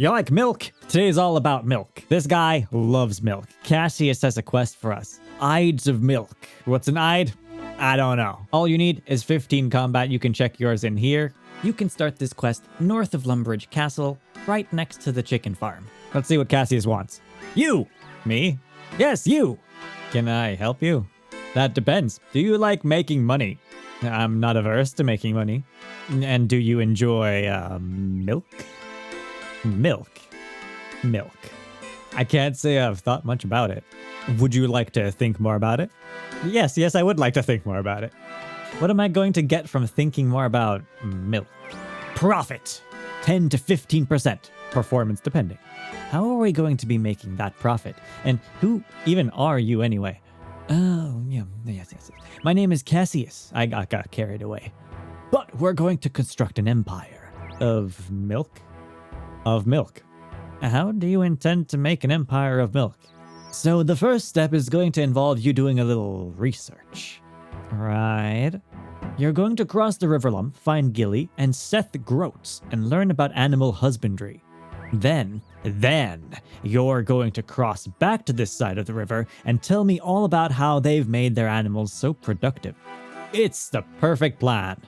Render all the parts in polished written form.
You like milk? Today's all about milk. This guy loves milk. Cassius has a quest for us. Ides of milk. What's an Ide? I don't know. All you need is 15 combat. You can check yours in here. You can start this quest north of Lumbridge Castle, right next to the chicken farm. Let's see what Cassius wants. You! Me? Yes, you! Can I help you? That depends. Do you like making money? I'm not averse to making money. And do you enjoy, milk? Milk. I can't say I've thought much about it. Would you like to think more about it? Yes, I would like to think more about it. What am I going to get from thinking more about milk? Profit! 10 to 15%. Performance depending. How are we going to be making that profit? And who even are you anyway? Oh, yeah, yes. My name is Cassius. I got carried away. But we're going to construct an empire. Of milk? Of milk. How do you intend to make an empire of milk? So the first step is going to involve you doing a little research. Right. You're going to cross the River Lum, find Gilly and Seth Groats, and learn about animal husbandry. Then, you're going to cross back to this side of the river and tell me all about how they've made their animals so productive. It's the perfect plan.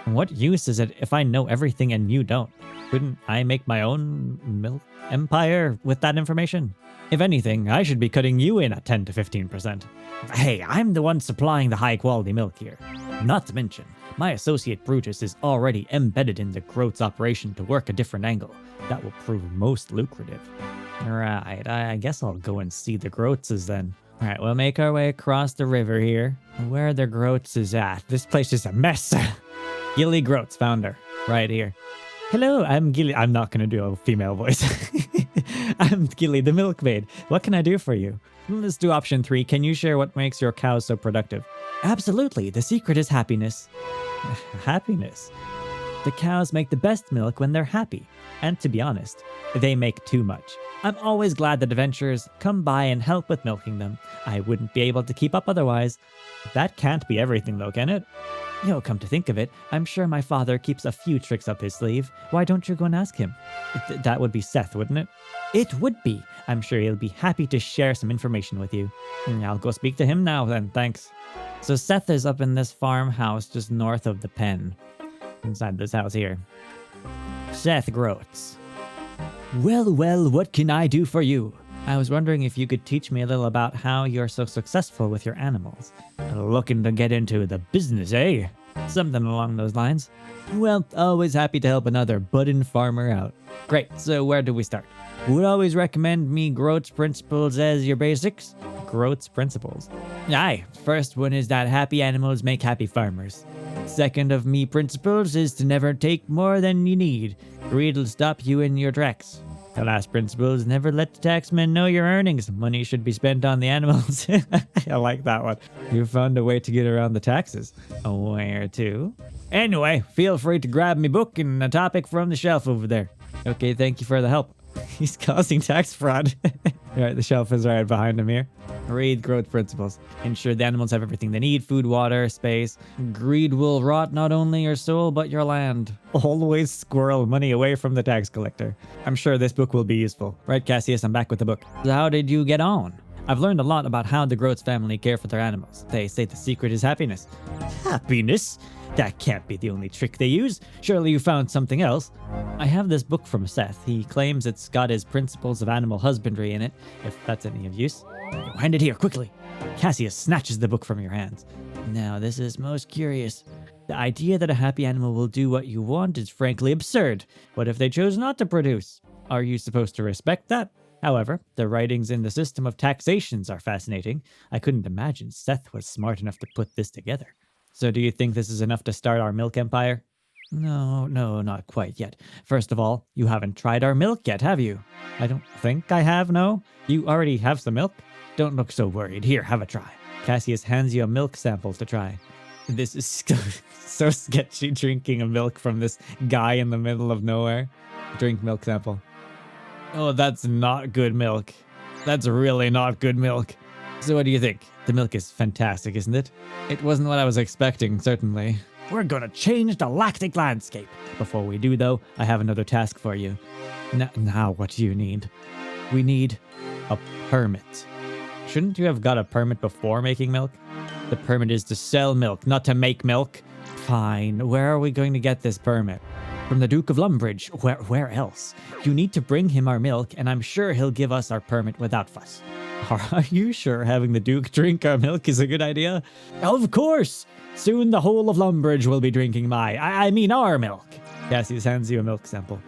What use is it if I know everything and you don't? Couldn't I make my own milk empire with that information? If anything, I should be cutting you in at 10 to 15%. Hey, I'm the one supplying the high quality milk here. Not to mention, my associate Brutus is already embedded in the Groats operation to work a different angle. That will prove most lucrative. Right, I guess I'll go and see the Groatses then. Alright, we'll make our way across the river here. Where the Groats is at. This place is a mess. Gillie Groats, found her. Right here. Hello, I'm Gilly. I'm not going to do a female voice. I'm Gilly, the milkmaid. What can I do for you? Let's do option 3. Can you share what makes your cows so productive? Absolutely. The secret is happiness. Happiness? The cows make the best milk when they're happy. And to be honest, they make too much. I'm always glad that adventurers come by and help with milking them. I wouldn't be able to keep up otherwise. That can't be everything though, can it? Come to think of it, I'm sure my father keeps a few tricks up his sleeve. Why don't you go and ask him? That would be Seth, wouldn't it? It would be. I'm sure he'll be happy to share some information with you. I'll go speak to him now then, thanks. So Seth is up in this farmhouse just north of the pen. Inside this house here. Seth Groats. Well, what can I do for you? I was wondering if you could teach me a little about how you're so successful with your animals. Looking to get into the business, eh? Something along those lines. Well, always happy to help another budding farmer out. Great, so where do we start? Would always recommend me Groats Principles as your basics. Groats Principles. Aye, first one is that happy animals make happy farmers. Second of me principles is to never take more than you need. Greed'll stop you in your tracks. The last principle is never let the taxman know your earnings. Money should be spent on the animals. I like that one. You found a way to get around the taxes. Where to? Anyway, feel free to grab me book and a topic from the shelf over there. Okay, thank you for the help. He's causing tax fraud. Alright, the shelf is right behind him here. Read growth principles. Ensure the animals have everything they need, food, water, space. Greed will rot not only your soul, but your land. Always squirrel money away from the tax collector. I'm sure this book will be useful. Right, Cassius, I'm back with the book. So how did you get on? I've learned a lot about how the Groats family care for their animals. They say the secret is happiness. Happiness? That can't be the only trick they use. Surely you found something else. I have this book from Seth. He claims it's got his principles of animal husbandry in it, if that's any of use. Hand it here, quickly. Cassius snatches the book from your hands. Now, this is most curious. The idea that a happy animal will do what you want is frankly absurd. What if they chose not to produce? Are you supposed to respect that? However, the writings in the system of taxations are fascinating. I couldn't imagine Seth was smart enough to put this together. So do you think this is enough to start our milk empire? No, not quite yet. First of all, you haven't tried our milk yet, have you? I don't think I have, no? You already have some milk? Don't look so worried. Here, have a try. Cassius hands you a milk sample to try. This is so sketchy, drinking a milk from this guy in the middle of nowhere. Drink milk sample. Oh, that's not good milk. That's really not good milk. So what do you think? The milk is fantastic, isn't it? It wasn't what I was expecting, certainly. We're gonna change the lactic landscape. Before we do, though, I have another task for you. Now what do you need? We need a permit. Shouldn't you have got a permit before making milk? The permit is to sell milk, not to make milk. Fine, where are we going to get this permit? From the Duke of Lumbridge. Where else? You need to bring him our milk, and I'm sure he'll give us our permit without fuss. Are you sure having the Duke drink our milk is a good idea? Of course! Soon the whole of Lumbridge will be drinking I mean our milk. Cassius hands you a milk sample.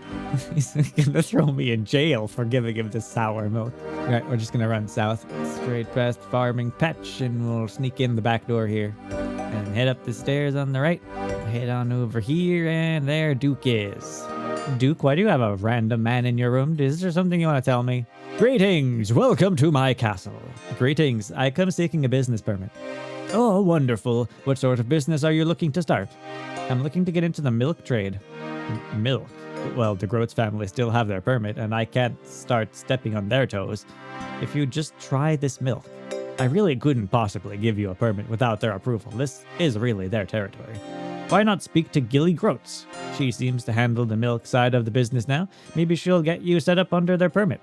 He's gonna throw me in jail for giving him the sour milk. Right, we're just gonna run south, straight past farming patch, and we'll sneak in the back door here. And head up the stairs on the right. Head on over here, and there Duke is. Duke, why do you have a random man in your room? Is there something you want to tell me? Greetings! Welcome to my castle. Greetings. I come seeking a business permit. Oh, wonderful. What sort of business are you looking to start? I'm looking to get into the milk trade. Milk? Well, the Groats family still have their permit, and I can't start stepping on their toes. If you just try this milk, I really couldn't possibly give you a permit without their approval. This is really their territory. Why not speak to Gillie Groats? She seems to handle the milk side of the business now. Maybe she'll get you set up under their permit.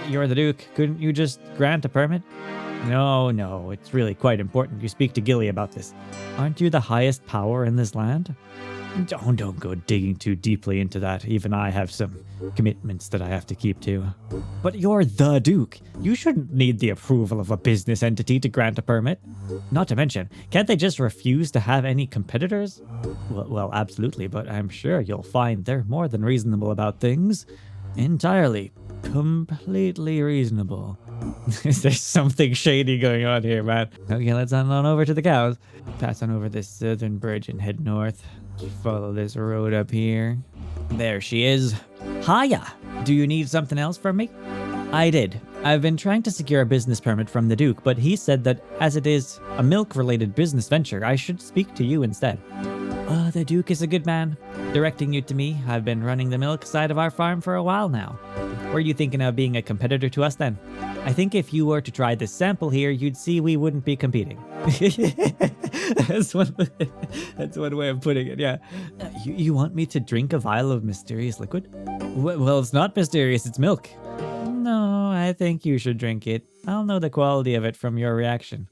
You're the Duke. Couldn't you just grant a permit? No, it's really quite important you speak to Gilly about this. Aren't you the highest power in this land? Don't go digging too deeply into that. Even I have some commitments that I have to keep to. But you're the Duke. You shouldn't need the approval of a business entity to grant a permit. Not to mention, can't they just refuse to have any competitors? Well, absolutely, but I'm sure you'll find they're more than reasonable about things. Entirely, completely reasonable. There's something shady going on here, man. Okay, let's head on over to the cows. Pass on over this southern bridge and head north. Follow this road up here. There she is. Hiya! Do you need something else from me? I did. I've been trying to secure a business permit from the Duke, but he said that as it is a milk-related business venture, I should speak to you instead. The Duke is a good man, directing you to me. I've been running the milk side of our farm for a while now. Were you thinking of being a competitor to us then? I think if you were to try this sample here, you'd see we wouldn't be competing. That's one way of putting it, yeah. You want me to drink a vial of mysterious liquid? Well, it's not mysterious, it's milk. No, I think you should drink it. I'll know the quality of it from your reaction.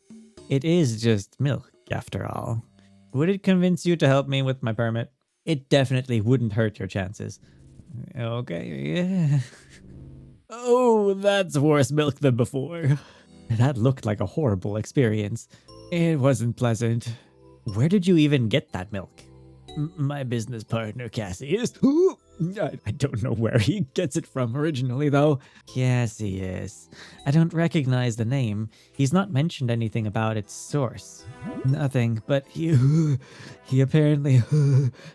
It is just milk, after all. Would it convince you to help me with my permit? It definitely wouldn't hurt your chances. Okay, yeah. Oh, that's worse milk than before. That looked like a horrible experience. It wasn't pleasant. Where did you even get that milk? My business partner, Cassius. I don't know where he gets it from originally, though. Cassius. I don't recognize the name. He's not mentioned anything about its source. Nothing, but he apparently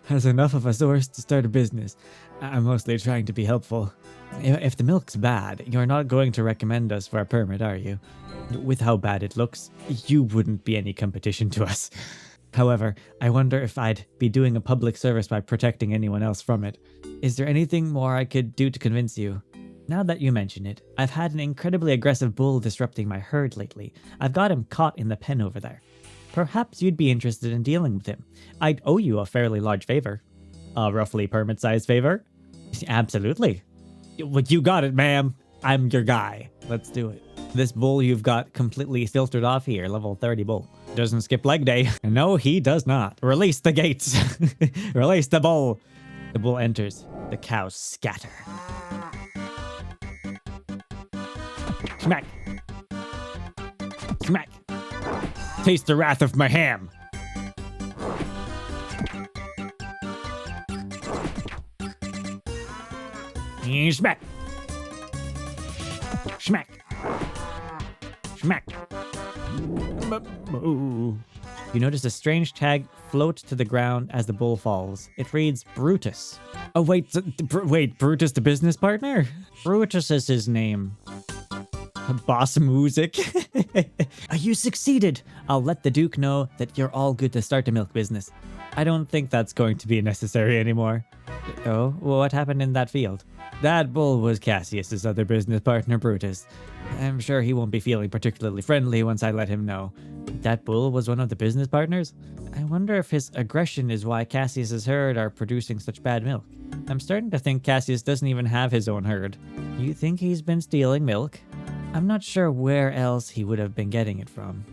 has enough of a source to start a business. I'm mostly trying to be helpful. If the milk's bad, you're not going to recommend us for a permit, are you? With how bad it looks, you wouldn't be any competition to us. However, I wonder if I'd be doing a public service by protecting anyone else from it. Is there anything more I could do to convince you? Now that you mention it, I've had an incredibly aggressive bull disrupting my herd lately. I've got him caught in the pen over there. Perhaps you'd be interested in dealing with him. I'd owe you a fairly large favor. A roughly permit-sized favor? Absolutely. You got it, ma'am. I'm your guy. Let's do it. This bull you've got completely filtered off here, level 30 bull. Doesn't skip leg day. No, he does not. Release the gates. Release the bull. The bull enters. The cows scatter. Smack. Smack. Taste the wrath of my ham. Smack. Smack. Smack. You notice a strange tag float to the ground as the bull falls. It reads Brutus. Oh, wait, Brutus the business partner? Brutus is his name. Boss music. You succeeded. I'll let the Duke know that you're all good to start a milk business. I don't think that's going to be necessary anymore. Oh, well, what happened in that field? That bull was Cassius's other business partner, Brutus. I'm sure he won't be feeling particularly friendly once I let him know. That bull was one of the business partners? I wonder if his aggression is why Cassius's herd are producing such bad milk. I'm starting to think Cassius doesn't even have his own herd. You think he's been stealing milk? I'm not sure where else he would have been getting it from.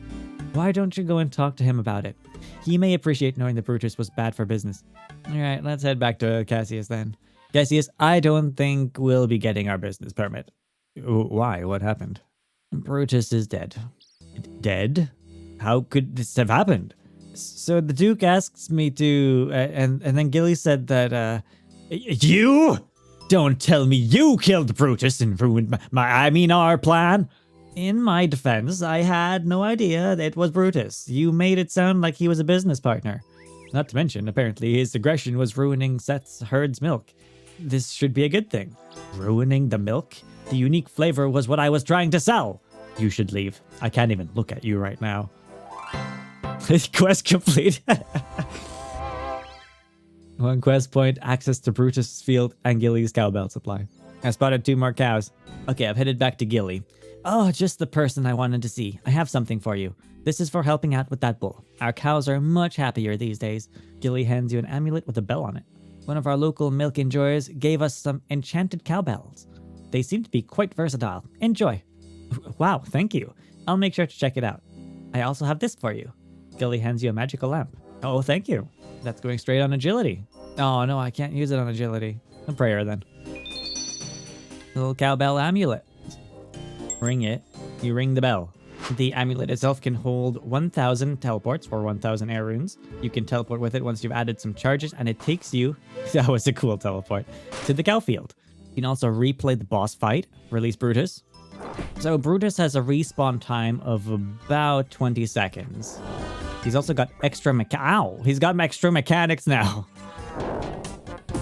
Why don't you go and talk to him about it? He may appreciate knowing that Brutus was bad for business. Alright, let's head back to Cassius then. Cassius, I don't think we'll be getting our business permit. Why? What happened? Brutus is dead. Dead? How could this have happened? So the Duke asks me to, and then Gilly said that, you? Don't tell me you killed Brutus and ruined our plan. In my defense, I had no idea it was Brutus. You made it sound like he was a business partner. Not to mention, apparently, his aggression was ruining Seth's herd's milk. This should be a good thing. Ruining the milk? The unique flavor was what I was trying to sell. You should leave. I can't even look at you right now. Quest complete. 1 quest point, access to Brutus' field and Gilly's cowbell supply. I spotted 2 more cows. Okay, I've headed back to Gilly. Oh, just the person I wanted to see. I have something for you. This is for helping out with that bull. Our cows are much happier these days. Gilly hands you an amulet with a bell on it. One of our local milk enjoyers gave us some enchanted cowbells. They seem to be quite versatile. Enjoy. Wow, thank you. I'll make sure to check it out. I also have this for you. Gilly hands you a magical lamp. Oh, thank you. That's going straight on agility. Oh no, I can't use it on agility. A prayer then. Little cowbell amulet. Ring it. You ring the bell. The amulet itself can hold 1,000 teleports or 1,000 air runes. You can teleport with it once you've added some charges, and it takes you, that was a cool teleport, to the cow field. You can also replay the boss fight, release Brutus. So Brutus has a respawn time of about 20 seconds. He's also got extra he's got extra mechanics now.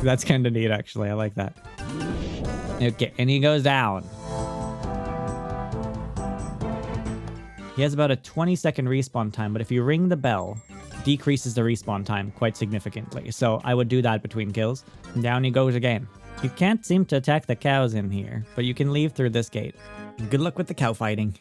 That's kind of neat, actually. I like that. Okay, and he goes down. He has about a 20-second respawn time, but if you ring the bell, decreases the respawn time quite significantly. So I would do that between kills. And down he goes again. You can't seem to attack the cows in here, but you can leave through this gate. Good luck with the cow fighting.